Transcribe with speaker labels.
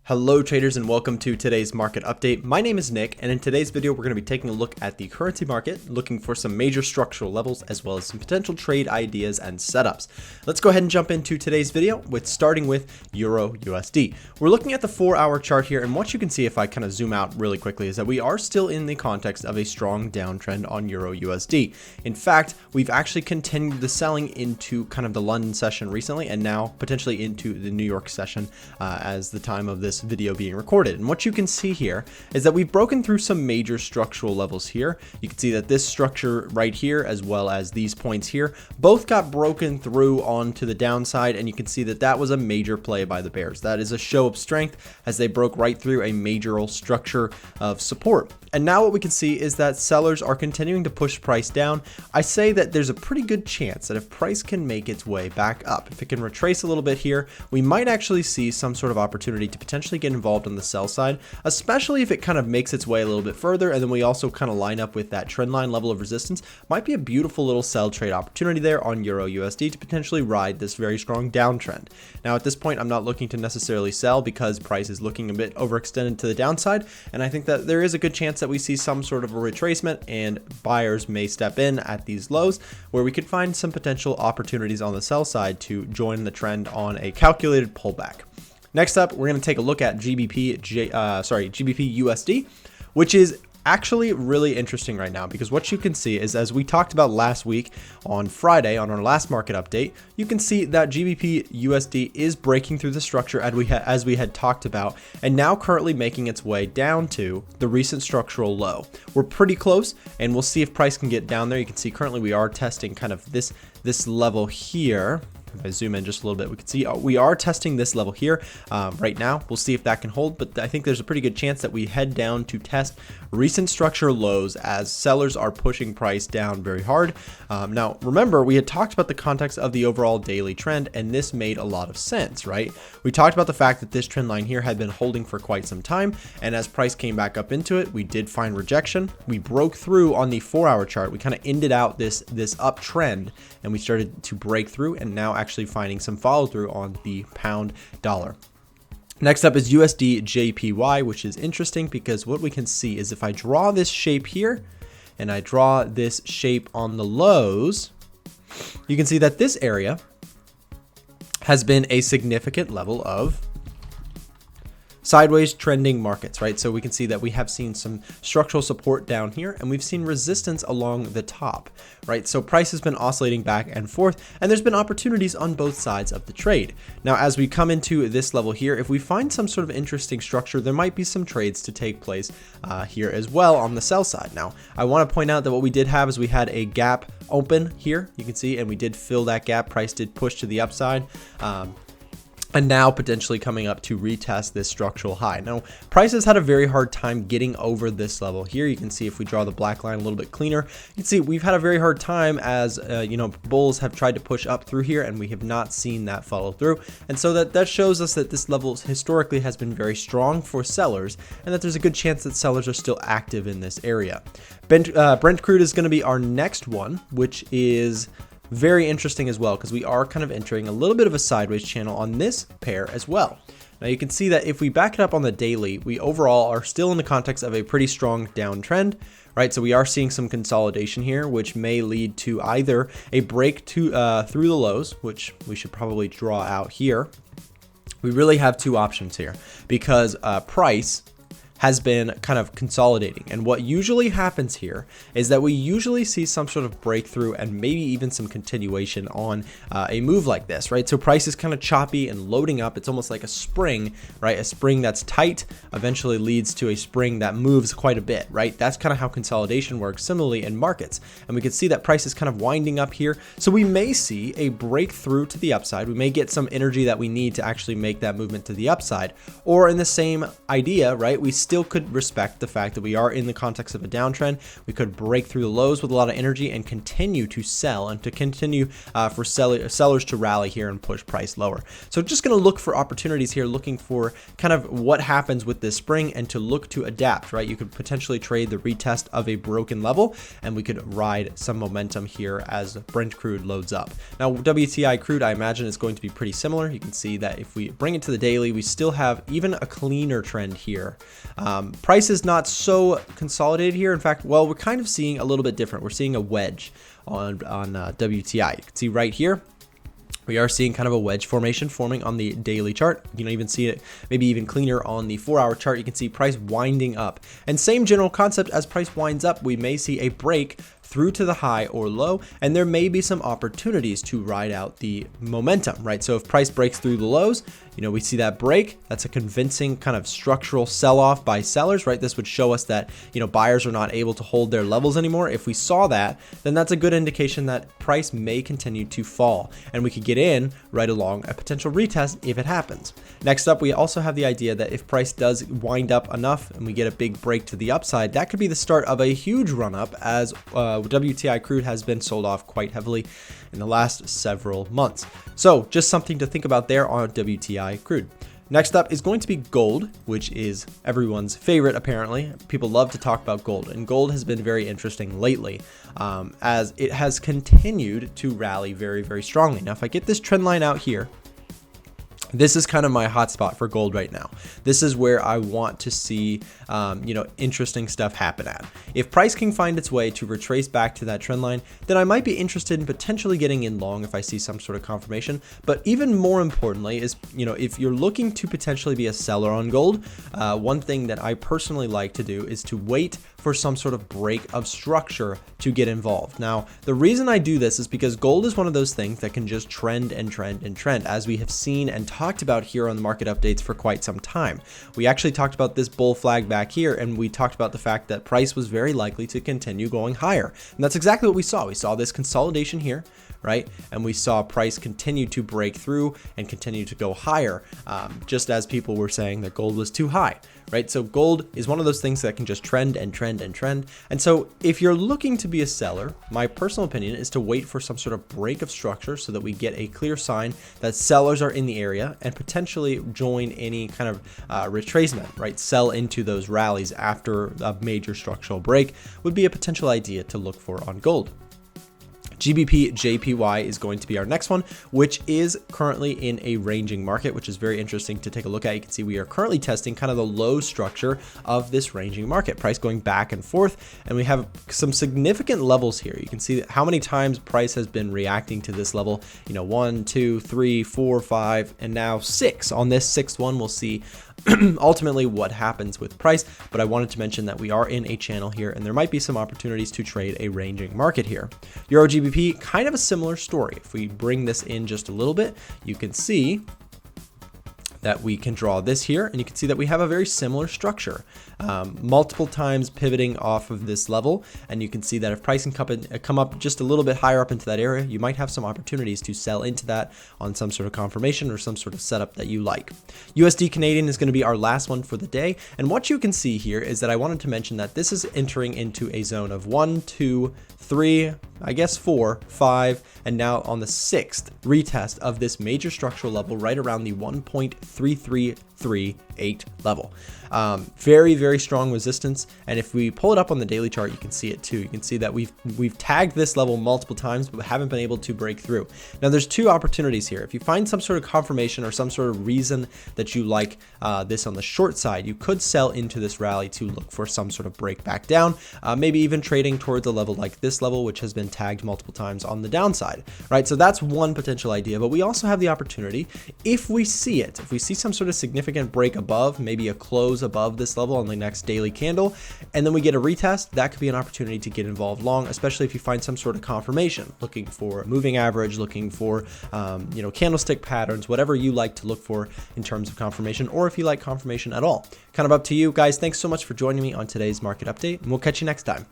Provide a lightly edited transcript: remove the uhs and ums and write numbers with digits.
Speaker 1: Hello traders and welcome to today's market update. My name is Nick, and in today's video we're going to be taking a look at the currency market, looking for some major structural levels as well as some potential trade ideas and setups. Let's go ahead and jump into today's video with starting with Euro USD. We're looking at the 4-hour chart here, and what you can see if I kind of zoom out really quickly is that we are still in the context of a strong downtrend on Euro USD. In fact, we've actually continued the selling into kind of the London session recently and now potentially into the New York session as the time of this video being recorded. And what you can see here is that we've broken through some major structural levels here. You can see that this structure right here as well as these points here both got broken through onto the downside, and you can see that that was a major play by the bears. That is a show of strength as they broke right through a major structure of support. And now what we can see is that sellers are continuing to push price down. I say that there's a pretty good chance that if price can make its way back up, if it can retrace a little bit here, we might actually see some sort of opportunity to potentially get involved on the sell side, especially if it kind of makes its way a little bit further. And then we also kind of line up with that trend line level of resistance. Might be a beautiful little sell trade opportunity there on Euro USD to potentially ride this very strong downtrend. Now at this point, I'm not looking to necessarily sell because price is looking a bit overextended to the downside. And I think that there is a good chance that we see some sort of a retracement and buyers may step in at these lows where we could find some potential opportunities on the sell side to join the trend on a calculated pullback. Next up, we're going to take a look at GBPUSD, which is actually really interesting right now because what you can see is, as we talked about last week on Friday on our last market update, you can see that GBPUSD is breaking through the structure as we had talked about, and now currently making its way down to the recent structural low. We're pretty close, and we'll see if price can get down there. You can see currently we are testing kind of this level here. If I zoom in just a little bit, we can see we are testing this level here right now. We'll see if that can hold, but I think there's a pretty good chance that we head down to test recent structure lows as sellers are pushing price down very hard. Now, remember, we had talked about the context of the overall daily trend, and this made a lot of sense, right? We talked about the fact that this trend line here had been holding for quite some time, and as price came back up into it, we did find rejection. We broke through on the 4-hour chart. We kind of ended out this uptrend, and we started to break through, and now actually finding some follow through on the pound dollar. Next up is USDJPY, which is interesting because what we can see is if I draw this shape here and I draw this shape on the lows, you can see that this area has been a significant level of sideways trending markets, right? So we can see that we have seen some structural support down here and we've seen resistance along the top, right? So price has been oscillating back and forth, and there's been opportunities on both sides of the trade. Now, as we come into this level here, if we find some sort of interesting structure, there might be some trades to take place here as well on the sell side. Now, I want to point out that what we did have is we had a gap open here, you can see, and we did fill that gap. Price did push to the upside. And now potentially coming up to retest this structural high. Now, price has had a very hard time getting over this level here. You can see if we draw the black line a little bit cleaner, you can see we've had a very hard time as bulls have tried to push up through here, and we have not seen that follow through. And so that shows us that this level historically has been very strong for sellers, and that there's a good chance that sellers are still active in this area. Brent crude is going to be our next one, which is very interesting as well because we are kind of entering a little bit of a sideways channel on this pair as well. Now you can see that if we back it up on the daily, we overall are still in the context of a pretty strong downtrend, right? So we are seeing some consolidation here, which may lead to either a break to through the lows, which we should probably draw out here. We really have two options here because price has been kind of consolidating. And what usually happens here is that we usually see some sort of breakthrough and maybe even some continuation on a move like this, right? So price is kind of choppy and loading up. It's almost like a spring, right? A spring that's tight eventually leads to a spring that moves quite a bit, right? That's kind of how consolidation works similarly in markets. And we can see that price is kind of winding up here. So we may see a breakthrough to the upside. We may get some energy that we need to actually make that movement to the upside. Or in the same idea, right? We still could respect the fact that we are in the context of a downtrend. We could break through the lows with a lot of energy and continue to sell and to continue for sellers to rally here and push price lower. So just going to look for opportunities here, looking for kind of what happens with this spring and to look to adapt, right? You could potentially trade the retest of a broken level and we could ride some momentum here as Brent crude loads up. Now WTI crude, I imagine, is going to be pretty similar. You can see that if we bring it to the daily, we still have even a cleaner trend here. Price is not so consolidated here. In fact, well, we're kind of seeing a little bit different. We're seeing a wedge on WTI. You can see right here, we are seeing kind of a wedge formation forming on the daily chart. You can even see it maybe even cleaner on the 4-hour chart. You can see price winding up, and same general concept. As price winds up, we may see a break through to the high or low, and there may be some opportunities to ride out the momentum, right? So if price breaks through the lows, we see that break. That's a convincing kind of structural sell-off by sellers, right? This would show us that, buyers are not able to hold their levels anymore. If we saw that, then that's a good indication that price may continue to fall, and we could get in right along a potential retest if it happens. Next up, we also have the idea that if price does wind up enough and we get a big break to the upside, that could be the start of a huge run-up, as WTI crude has been sold off quite heavily in the last several months. So just something to think about there on WTI crude. Next up is going to be gold, which is everyone's favorite apparently. People love to talk about gold, and gold has been very interesting lately as it has continued to rally very, very strongly. Now if I get this trend line out here, this is kind of my hotspot for gold right now. This is where I want to see, interesting stuff happen at. If price can find its way to retrace back to that trend line, then I might be interested in potentially getting in long if I see some sort of confirmation. But even more importantly is, if you're looking to potentially be a seller on gold, one thing that I personally like to do is to wait for some sort of break of structure to get involved. Now, the reason I do this is because gold is one of those things that can just trend and trend and trend, as we have seen and talked about here on the market updates for quite some time. We actually talked about this bull flag back here, and we talked about the fact that price was very likely to continue going higher. And that's exactly what we saw. We saw this consolidation here, right? And we saw price continue to break through and continue to go higher, just as people were saying that gold was too high, right? So gold is one of those things that can just trend and trend and trend. And so if you're looking to be a seller, my personal opinion is to wait for some sort of break of structure so that we get a clear sign that sellers are in the area and potentially join any kind of retracement, right? Sell into those rallies after a major structural break would be a potential idea to look for on gold. GBPJPY is going to be our next one, which is currently in a ranging market, which is very interesting to take a look at. You can see we are currently testing kind of the low structure of this ranging market, price going back and forth, and we have some significant levels here. You can see how many times price has been reacting to this level, 1, 2, 3, 4, 5, and now 6. On this 6th one, we'll see ultimately what happens with price, but I wanted to mention that we are in a channel here and there might be some opportunities to trade a ranging market here. Euro GBP, kind of a similar story. If we bring this in just a little bit, you can see that we can draw this here, and you can see that we have a very similar structure, multiple times pivoting off of this level, and you can see that if price can come up just a little bit higher up into that area, you might have some opportunities to sell into that on some sort of confirmation or some sort of setup that you like. USD Canadian is going to be our last one for the day, and what you can see here is that I wanted to mention that this is entering into a zone of 1, 2, 3, I guess 4, 5, and now on the 6th retest of this major structural level right around the 1.3338 level. Very, very strong resistance, and if we pull it up on the daily chart, you can see it too. You can see that we've tagged this level multiple times, but haven't been able to break through. Now there's two opportunities here. If you find some sort of confirmation or some sort of reason that you like this on the short side, you could sell into this rally to look for some sort of break back down, maybe even trading towards a level like this level, which has been tagged multiple times on the downside, right? So that's one potential idea, but we also have the opportunity, if we see it, if we see some sort of significant break above, maybe a close above this level on the next daily candle, and then we get a retest, that could be an opportunity to get involved long, especially if you find some sort of confirmation, looking for moving average, looking for candlestick patterns, whatever you like to look for in terms of confirmation, or if you like confirmation at all. Kind of up to you guys. Thanks so much for joining me on today's market update, and we'll catch you next time.